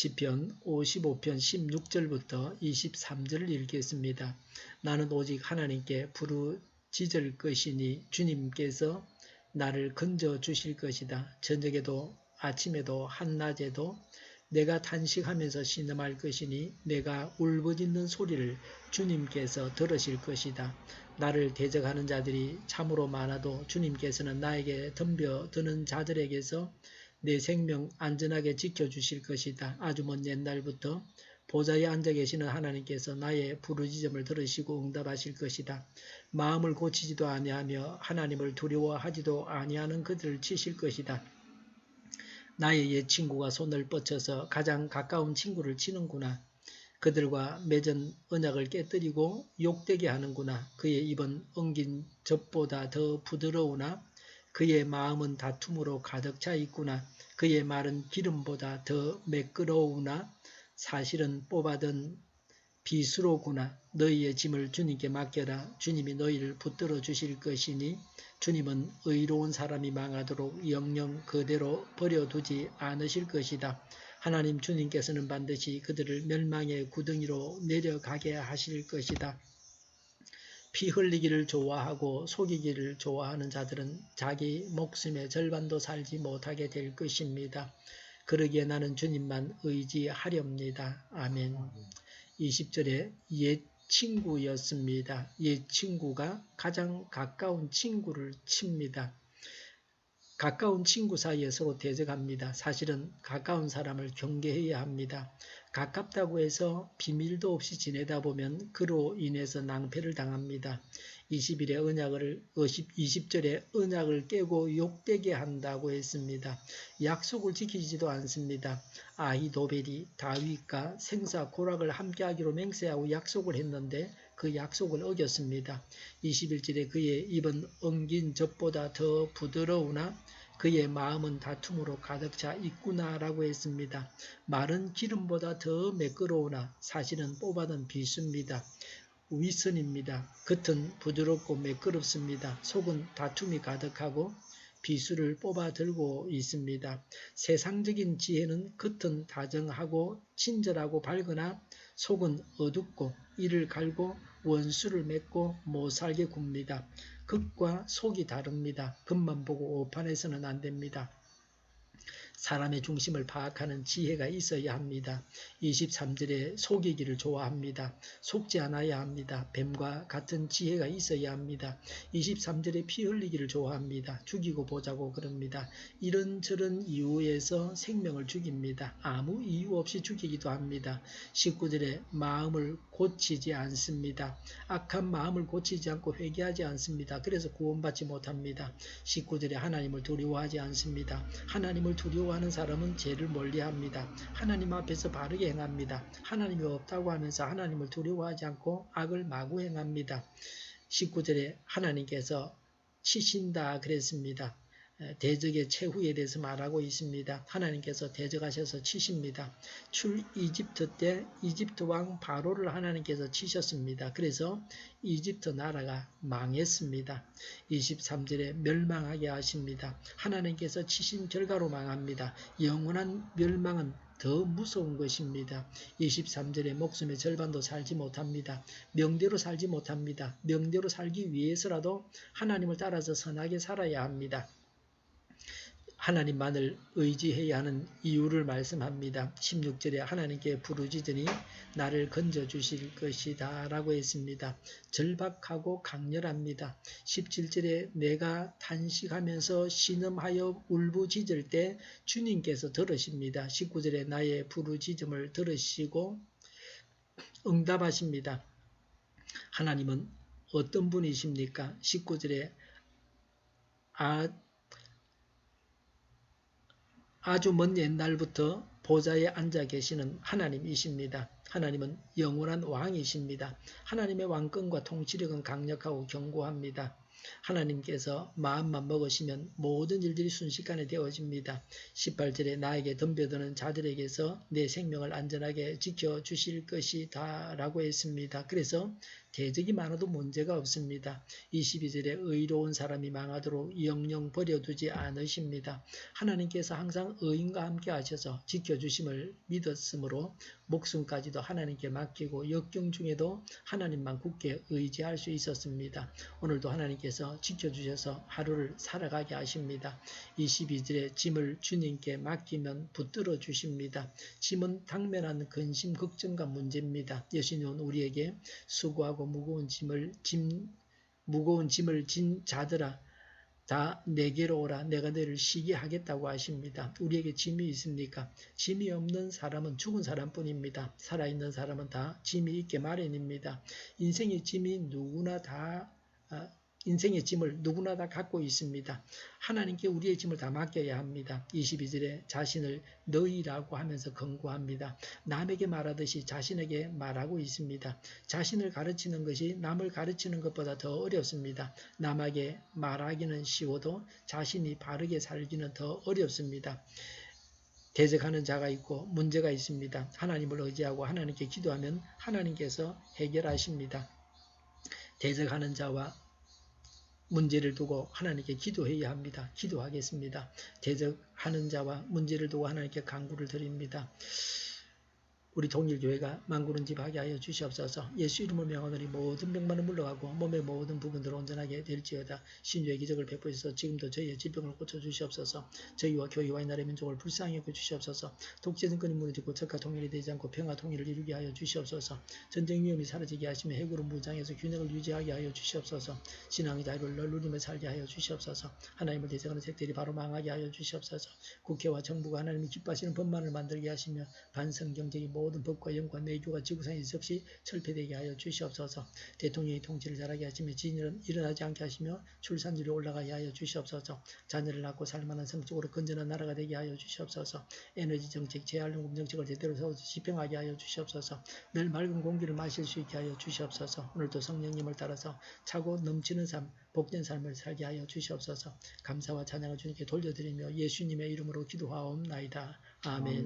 시편 55편 16절부터 23절을 읽겠습니다. 나는 오직 하나님께 부르짖을 것이니 주님께서 나를 건져 주실 것이다. 저녁에도 아침에도 한낮에도 내가 탄식하면서 신음할 것이니 내가 울부짖는 소리를 주님께서 들으실 것이다. 나를 대적하는 자들이 참으로 많아도 주님께서는 나에게 덤벼드는 자들에게서 내 생명 안전하게 지켜주실 것이다. 아주 먼 옛날부터 보좌에 앉아 계시는 하나님께서 나의 부르짖음을 들으시고 응답하실 것이다. 마음을 고치지도 아니하며 하나님을 두려워하지도 아니하는 그들을 치실 것이다. 나의 옛 친구가 손을 뻗쳐서 가장 가까운 친구를 치는구나. 그들과 맺은 언약을 깨뜨리고 욕되게 하는구나. 그의 입은 엉긴 젖보다 더 부드러우나 그의 마음은 다툼으로 가득 차 있구나. 그의 말은 기름보다 더 매끄러우나 사실은 뽑아든 비수로구나. 너희의 짐을 주님께 맡겨라. 주님이 너희를 붙들어 주실 것이니 주님은 의로운 사람이 망하도록 영영 그대로 버려두지 않으실 것이다. 하나님 주님께서는 반드시 그들을 멸망의 구덩이로 내려가게 하실 것이다. 피 흘리기를 좋아하고 속이기를 좋아하는 자들은 자기 목숨의 절반도 살지 못하게 될 것입니다. 그러기에 나는 주님만 의지하렵니다. 아멘. 20절에 옛 친구였습니다. 옛 친구가 가장 가까운 친구를 칩니다. 가까운 친구 사이에 서로 대적합니다. 사실은 가까운 사람을 경계해야 합니다. 가깝다고 해서 비밀도 없이 지내다 보면 그로 인해서 낭패를 당합니다. 20절에 언약을 깨고 욕되게 한다고 했습니다. 약속을 지키지도 않습니다. 아히도벨이 다윗과 생사 고락을 함께하기로 맹세하고 약속을 했는데 그 약속을 어겼습니다. 21절에 그의 입은 엉긴 젖보다 더 부드러우나 그의 마음은 다툼으로 가득 차 있구나라고 했습니다. 말은 기름보다 더 매끄러우나 사실은 뽑아둔 비수입니다. 위선입니다. 겉은 부드럽고 매끄럽습니다. 속은 다툼이 가득하고 비수를 뽑아 들고 있습니다. 세상적인 지혜는 겉은 다정하고 친절하고 밝으나 속은 어둡고 이를 갈고 원수를 맺고 못살게 굽니다. 겉과 속이 다릅니다. 겉만 보고 오판해서는 안 됩니다. 사람의 중심을 파악하는 지혜가 있어야 합니다. 23절에 속이기를 좋아합니다. 속지 않아야 합니다. 뱀과 같은 지혜가 있어야 합니다. 23절에 피 흘리기를 좋아합니다. 죽이고 보자고 그럽니다. 이런저런 이유에서 생명을 죽입니다. 아무 이유 없이 죽이기도 합니다. 19절에 마음을 고치지 않습니다. 악한 마음을 고치지 않고 회개하지 않습니다. 그래서 구원받지 못합니다. 19절에 하나님을 두려워하지 않습니다. 하나님을 두려워하는 사람은 죄를 멀리합니다. 하나님 앞에서 바르게 행합니다. 하나님이 없다고 하면서 하나님을 두려워하지 않고 악을 마구 행합니다. 19절에 하나님께서 치신다 그랬습니다. 대적의 최후에 대해서 말하고 있습니다. 하나님께서 대적하셔서 치십니다. 출 이집트 때 이집트 왕 바로를 하나님께서 치셨습니다. 그래서 이집트 나라가 망했습니다. 23절에 멸망하게 하십니다. 하나님께서 치신 결과로 망합니다. 영원한 멸망은 더 무서운 것입니다. 23절에 목숨의 절반도 살지 못합니다. 명대로 살지 못합니다. 명대로 살기 위해서라도 하나님을 따라서 선하게 살아야 합니다. 하나님만을 의지해야 하는 이유를 말씀합니다. 16절에 하나님께 부르짖으니 나를 건져주실 것이다 라고 했습니다. 절박하고 강렬합니다. 17절에 내가 탄식하면서 신음하여 울부짖을 때 주님께서 들으십니다. 19절에 나의 부르짖음을 들으시고 응답하십니다. 하나님은 어떤 분이십니까? 19절에 아주 먼 옛날부터 보좌에 앉아 계시는 하나님이십니다. 하나님은 영원한 왕이십니다. 하나님의 왕권과 통치력은 강력하고 견고합니다. 하나님께서 마음만 먹으시면 모든 일들이 순식간에 되어집니다. 18절에 나에게 덤벼드는 자들에게서 내 생명을 안전하게 지켜주실 것이다 라고 했습니다. 그래서 대적이 많아도 문제가 없습니다. 22절에 의로운 사람이 망하도록 영영 버려두지 않으십니다. 하나님께서 항상 의인과 함께 하셔서 지켜주심을 믿었으므로 목숨까지도 하나님께 맡기고 역경 중에도 하나님만 굳게 의지할 수 있었습니다. 오늘도 하나님께서 지켜주셔서 하루를 살아가게 하십니다. 22절에 짐을 주님께 맡기면 붙들어 주십니다. 짐은 당면한 근심, 걱정과 문제입니다. 예수님은 우리에게 수고하고 무거운 짐을 진 자들아 다 내게로 오라 내가 너를 쉬게 하겠다고 하십니다. 우리에게 짐이 있습니까? 짐이 없는 사람은 죽은 사람뿐입니다. 살아있는 사람은 다 짐이 있게 마련입니다. 인생의 짐을 누구나 다 갖고 있습니다. 하나님께 우리의 짐을 다 맡겨야 합니다. 22절에 자신을 너희라고 하면서 권고합니다. 남에게 말하듯이 자신에게 말하고 있습니다. 자신을 가르치는 것이 남을 가르치는 것보다 더 어렵습니다. 남에게 말하기는 쉬워도 자신이 바르게 살기는 더 어렵습니다. 대적하는 자가 있고 문제가 있습니다. 하나님을 의지하고 하나님께 기도하면 하나님께서 해결하십니다. 대적하는 자와 문제를 두고 하나님께 기도해야 합니다. 기도하겠습니다. 대적하는 자와 문제를 두고 하나님께 간구를 드립니다. 우리 동일교회가 만구른집하게 하여 주시옵소서. 예수 이름을 명하노니 모든 병만은 물러가고 몸의 모든 부분들을 온전하게 될지어다. 신유의 기적을 베푸셔서 지금도 저희의 질병을 고쳐주시옵소서. 저희와 교회와 이 나라의 민족을 불쌍히 여겨주시옵소서. 독재정권이 무너지고 적과 통일이 되지 않고 평화 통일을 이루게 하여 주시옵소서. 전쟁 위험이 사라지게 하시며 핵으로 무장해서 균형을 유지하게 하여 주시옵소서. 신앙의 자유를 누리며 살게 하여 주시옵소서. 하나님을 대적하는 색들이 바로 망하게 하여 주시옵소서. 국회와 정부가 하나님이 기뻐하시는 법만을 만들게 하시며 반성경제의 모든 법과 영과 내교가 지구상에 즉시 철폐되게 하여 주시옵소서. 대통령이 통치를 잘하게 하시며 지진은 일어나지 않게 하시며 출산율이 올라가게 하여 주시옵소서. 자녀를 낳고 살만한 성적으로 건전한 나라가 되게 하여 주시옵소서. 에너지 정책, 재활용금 정책을 제대로 세워서 집행하게 하여 주시옵소서. 늘 맑은 공기를 마실 수 있게 하여 주시옵소서. 오늘도 성령님을 따라서 차고 넘치는 삶, 복된 삶을 살게 하여 주시옵소서. 감사와 찬양을 주님께 돌려드리며 예수님의 이름으로 기도하옵나이다. 아멘.